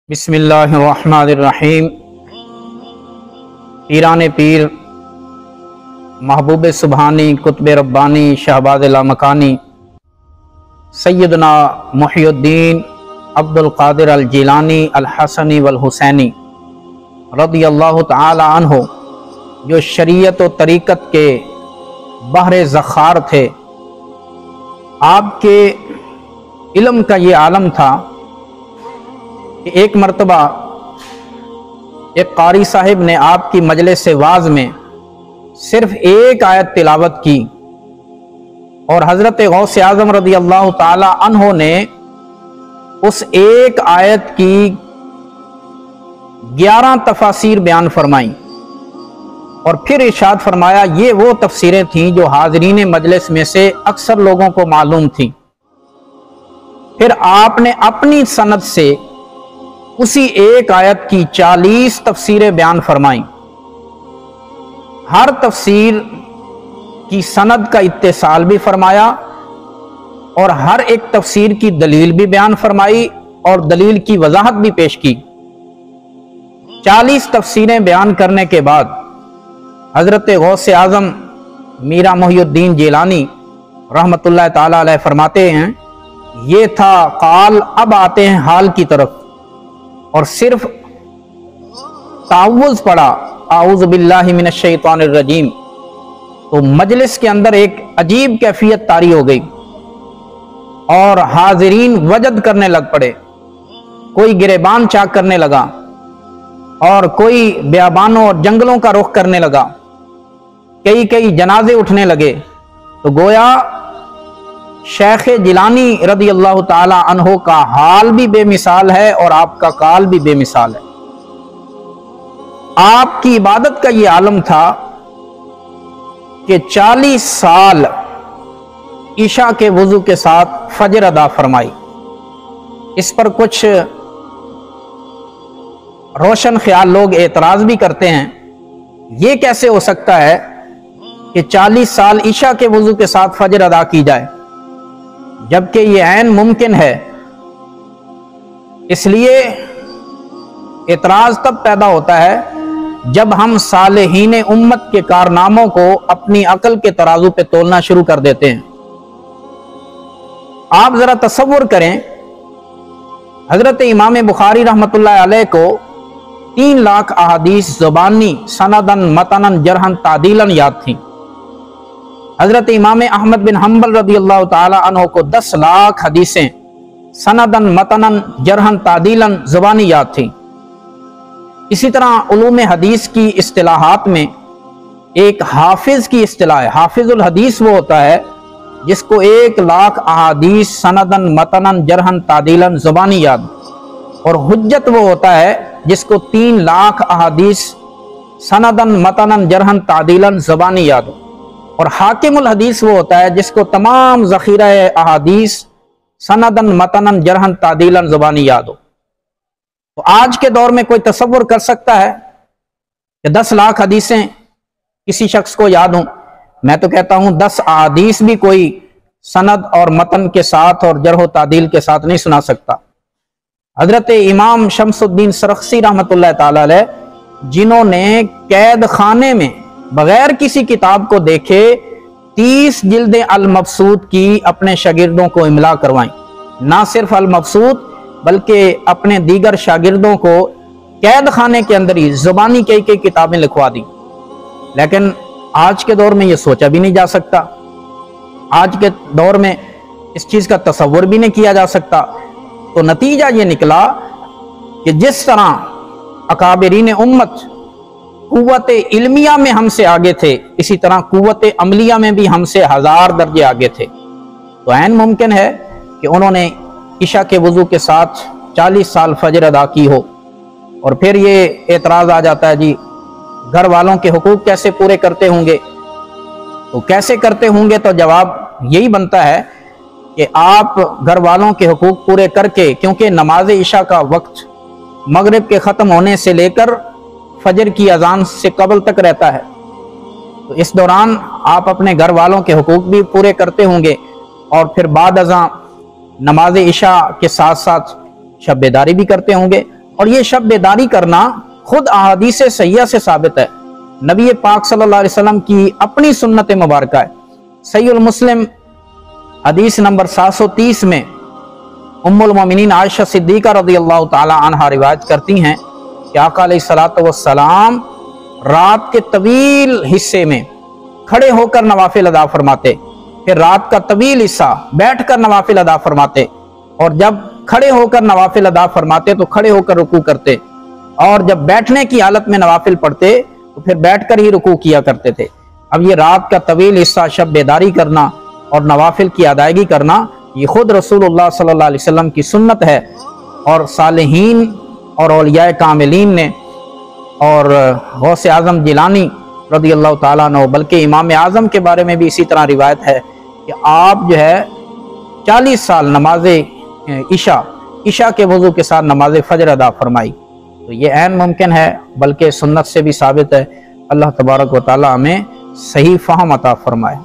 بسم اللہ الرحمن الرحیم۔ پیران پیر محبوب سبحانی قطب ربانی شہباز لامکانی سیدنا محی الدین عبد القادر الجیلانی الحسنی والحسینی رضی اللہ تعالی عنہ، جو شریعت و طریقت کے بحر زخار تھے، آپ کے علم کا یہ عالم تھا کہ ایک مرتبہ ایک قاری صاحب نے آپ کی مجلس واعظ میں صرف ایک آیت تلاوت کی، اور حضرت غوث اعظم رضی اللہ تعالی عنہ نے اس ایک آیت کی 11 تفاسیر بیان فرمائیں، اور پھر ارشاد فرمایا یہ وہ تفسیریں تھیں جو حاضرین مجلس میں سے اکثر لوگوں کو معلوم تھیں۔ پھر آپ نے اپنی سند سے اسی ایک آیت کی 40 تفسیریں بیان فرمائیں۔ ہر تفسیر کی سند کا اتصال بھی فرمایا، اور ہر ایک تفسیر کی دلیل بھی بیان فرمائی اور دلیل کی وضاحت بھی پیش کی۔ 40 تفسیریں بیان کرنے کے بعد حضرت غوث اعظم میرا محی الدین جیلانی رحمت اللہ تعالی علیہ فرماتے ہیں، یہ تھا قال، اب آتے ہیں حال کی طرف، اور صرف تعوذ پڑھا، اعوذ باللہ من الشیطان الرجیم، تو مجلس کے اندر ایک عجیب کیفیت طاری ہو گئی، اور حاضرین وجد کرنے لگ پڑے، کوئی گریبان چاک کرنے لگا، اور کوئی بیابانوں اور جنگلوں کا رخ کرنے لگا، کئی جنازے اٹھنے لگے، تو گویا شیخ جیلانی رضی اللہ تعالی عنہ کا حال بھی بے مثال ہے اور آپ کا قال بھی بے مثال ہے۔ آپ کی عبادت کا یہ عالم تھا کہ 40 سال عشاء کے وضو کے ساتھ فجر ادا فرمائی۔ اس پر کچھ روشن خیال لوگ اعتراض بھی کرتے ہیں، یہ کیسے ہو سکتا ہے کہ 40 سال عشاء کے وضو کے ساتھ فجر ادا کی جائے، جبکہ یہ عین ممکن ہے۔ اس لیے اعتراض تب پیدا ہوتا ہے جب ہم صالحین امت کے کارناموں کو اپنی عقل کے ترازو پہ تولنا شروع کر دیتے ہیں۔ آپ ذرا تصور کریں، حضرت امام بخاری رحمت اللہ علیہ کو 3 لاکھ احادیث زبانی سندن متنن جرحن تعدیلن یاد تھیں۔ حضرت امام احمد بن حنبل رضی اللہ تعالی عنہ کو 10 لاکھ حدیثیں سندن متنن جرحن تعدیلن زبانی یاد تھیں۔ اسی طرح علوم حدیث کی اصطلاحات میں ایک حافظ کی اصطلاح ہے، حافظ الحدیث وہ ہوتا ہے جس کو 1 لاکھ احادیث سندن متنن جرحن تعدیلن زبانی یاد، اور حجت وہ ہوتا ہے جس کو 3 لاکھ احادیث سندن متنن جرحن تعدیلن زبانی یاد، اور حاکم الحدیث وہ ہوتا ہے جس کو تمام ذخیرہ احادیث سندن متنن جرحن تعدیلن زبانی یاد ہو۔ تو آج کے دور میں کوئی تصور کر سکتا ہے کہ 10 لاکھ حدیثیں کسی شخص کو یاد ہوں؟ میں تو کہتا ہوں 10 احادیث بھی کوئی سند اور متن کے ساتھ اور جرح و تعدیل کے ساتھ نہیں سنا سکتا۔ حضرت امام شمس الدین سرخسی رحمت اللہ تعالی علیہ، جنہوں نے قید خانے میں بغیر کسی کتاب کو دیکھے 30 جلدیں المبسوط کی اپنے شاگردوں کو املا کروائیں، نہ صرف المبسوط بلکہ اپنے دیگر شاگردوں کو قید خانے کے اندر ہی زبانی کئی کتابیں لکھوا دیں، لیکن آج کے دور میں یہ سوچا بھی نہیں جا سکتا، آج کے دور میں اس چیز کا تصور بھی نہیں کیا جا سکتا۔ تو نتیجہ یہ نکلا کہ جس طرح اکابرین امت قوت علمیہ میں ہم سے آگے تھے، اسی طرح قوت عملیہ میں بھی ہم سے 1000 درجے آگے تھے۔ تو عین ممکن ہے کہ انہوں نے عشاء کے وضو کے ساتھ 40 سال فجر ادا کی ہو۔ اور پھر یہ اعتراض آ جاتا ہے، جی گھر والوں کے حقوق کیسے پورے کرتے ہوں گے؟ تو کیسے کرتے ہوں گے؟ تو جواب یہی بنتا ہے کہ آپ گھر والوں کے حقوق پورے کر کے، کیونکہ نماز عشاء کا وقت مغرب کے ختم ہونے سے لے کر فجر کی اذان سے قبل تک رہتا ہے، تو اس دوران آپ اپنے گھر والوں کے حقوق بھی پورے کرتے ہوں گے، اور پھر بعد ازاں نماز عشاء کے ساتھ ساتھ شب بیداری بھی کرتے ہوں گے، اور یہ شب بیداری کرنا خود احادیث صحیحہ سے ثابت ہے، نبی پاک صلی اللہ علیہ وسلم کی اپنی سنت مبارکہ ہے۔ صحیح المسلم حدیث نمبر 730 میں ام المومنین عائشہ صدیقہ رضی اللہ تعالی عنہا روایت کرتی ہیں کہ آقا علیہ الصلوۃ والسلام رات کے طویل حصے میں کھڑے ہو کر نوافل ادا فرماتے، پھر رات کا طویل حصہ بیٹھ کر نوافل ادا فرماتے، اور جب کھڑے ہو کر نوافل ادا فرماتے تو کھڑے ہو کر رکوع کرتے، اور جب بیٹھنے کی حالت میں نوافل پڑھتے تو پھر بیٹھ کر ہی رکوع کیا کرتے تھے۔ اب یہ رات کا طویل حصہ شب بیداری کرنا اور نوافل کی ادائیگی کرنا، یہ خود رسول اللہ صلی اللہ علیہ وسلم کی سنت ہے، اور صالحین اور اولیاء کاملین نے اور غوث اعظم جیلانی رضی اللہ تعالیٰ عنہ، بلکہ امام اعظم کے بارے میں بھی اسی طرح روایت ہے کہ آپ جو ہے 40 سال نماز عشاء کے وضو کے ساتھ نماز فجر ادا فرمائی۔ تو یہ عین ممکن ہے، بلکہ سنت سے بھی ثابت ہے۔ اللہ تبارک و تعالیٰ ہمیں صحیح فہم عطا فرمائے۔